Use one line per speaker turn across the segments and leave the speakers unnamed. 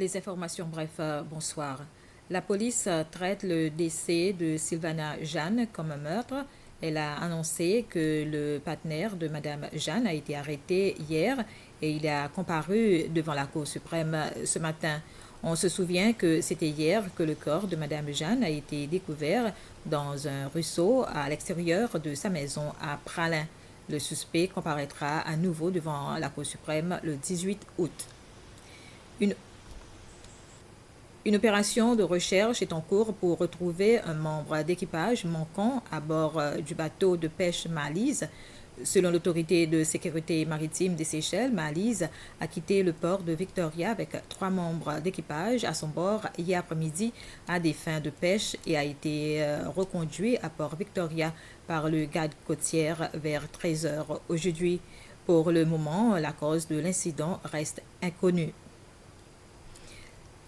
Les informations, bref, bonsoir. La police traite le décès de Sylvana Jeanne comme un meurtre. Elle a annoncé que le partenaire de Madame Jeanne a été arrêté hier et il a comparu devant la Cour suprême ce matin. On se souvient que c'était hier que le corps de Madame Jeanne a été découvert dans un ruisseau à l'extérieur de sa maison à Pralin. Le suspect comparaîtra à nouveau devant la Cour suprême le 18 août. Une opération de recherche est en cours pour retrouver un membre d'équipage manquant à bord du bateau de pêche Malise. Selon l'autorité de sécurité maritime des Seychelles, Malise a quitté le port de Victoria avec 3 membres d'équipage à son bord hier après-midi à des fins de pêche et a été reconduit à port Victoria par le garde côtière vers 13 heures aujourd'hui. Pour le moment, la cause de l'incident reste inconnue.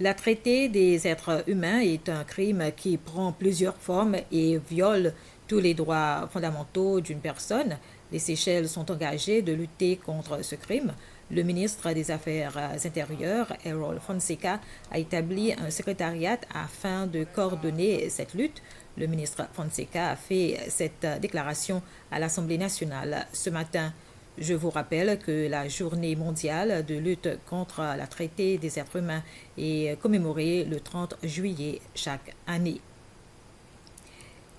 La traité des êtres humains est un crime qui prend plusieurs formes et viole tous les droits fondamentaux d'une personne. Les Seychelles sont engagées de lutter contre ce crime. Le ministre des Affaires intérieures, Errol Fonseca, a établi un secrétariat afin de coordonner cette lutte. Le ministre Fonseca a fait cette déclaration à l'Assemblée nationale ce matin. Je vous rappelle que la journée mondiale de lutte contre la traité des êtres humains est commémorée le 30 juillet chaque année.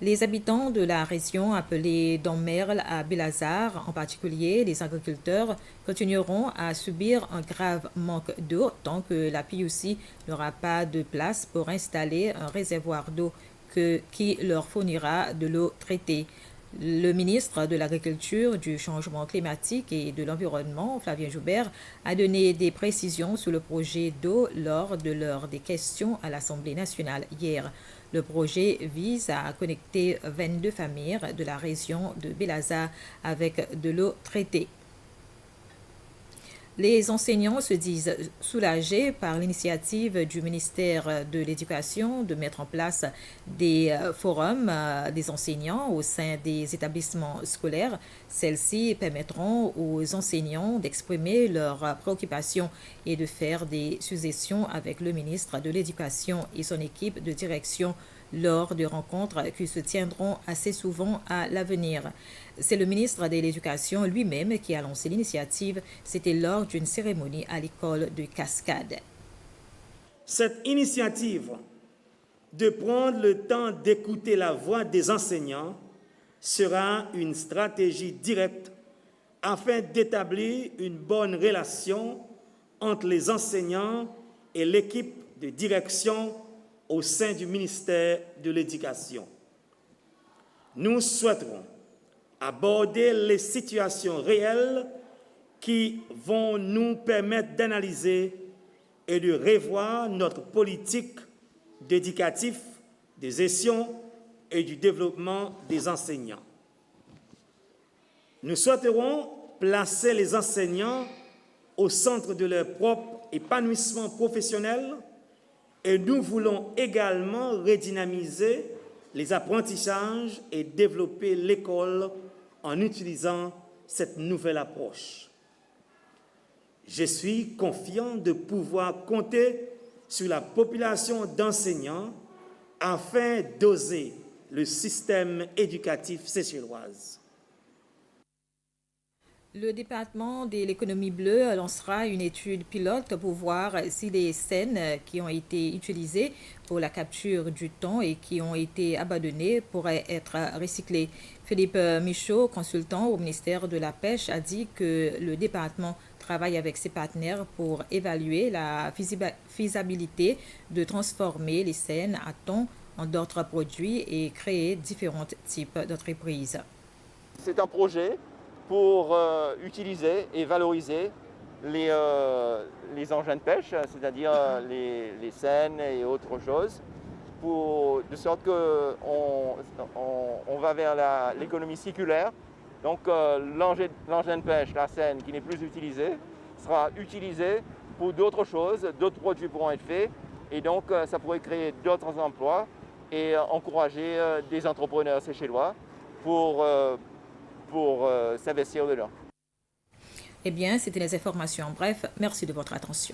Les habitants de la région appelée Dommerle à Belazar, en particulier les agriculteurs, continueront à subir un grave manque d'eau tant que la PUC n'aura pas de place pour installer un réservoir d'eau qui leur fournira de l'eau traitée. Le ministre de l'Agriculture, du Changement climatique et de l'Environnement, Flavien Joubert, a donné des précisions sur le projet d'eau lors de l'heure des questions à l'Assemblée nationale hier. Le projet vise à connecter 22 familles de la région de Belazar avec de l'eau traitée. Les enseignants se disent soulagés par l'initiative du ministère de l'Éducation de mettre en place des forums des enseignants au sein des établissements scolaires. Celles-ci permettront aux enseignants d'exprimer leurs préoccupations et de faire des suggestions avec le ministre de l'Éducation et son équipe de direction lors de rencontres qui se tiendront assez souvent à l'avenir. C'est le ministre de l'Éducation lui-même qui a lancé l'initiative. C'était lors d'une cérémonie à l'école de Cascade.
Cette initiative de prendre le temps d'écouter la voix des enseignants sera une stratégie directe afin d'établir une bonne relation entre les enseignants et l'équipe de direction au sein du ministère de l'Éducation. Nous souhaiterons aborder les situations réelles qui vont nous permettre d'analyser et de revoir notre politique d'éducatif, de gestion et du développement des enseignants. Nous souhaiterons placer les enseignants au centre de leur propre épanouissement professionnel et nous voulons également redynamiser les apprentissages et développer l'école en utilisant cette nouvelle approche. Je suis confiant de pouvoir compter sur la population d'enseignants afin d'oser le système éducatif seychelloise.
Le département de l'économie bleue lancera une étude pilote pour voir si les scènes qui ont été utilisées pour la capture du thon et qui ont été abandonnées pourraient être recyclées. Philippe Michaud, consultant au ministère de la Pêche, a dit que le département travaille avec ses partenaires pour évaluer la faisabilité de transformer les scènes à thon en d'autres produits et créer différents types d'entreprises.
C'est un projet pour utiliser et valoriser les engins de pêche, c'est-à-dire les seines et autres choses, de sorte qu'on va vers l'économie circulaire. Donc l'engin de pêche, la seine qui n'est plus utilisé, sera utilisé pour d'autres choses, d'autres produits pourront être faits, et donc ça pourrait créer d'autres emplois et encourager des entrepreneurs seychellois pour s'investir dedans.
Eh bien, c'était les informations en bref. Merci de votre attention.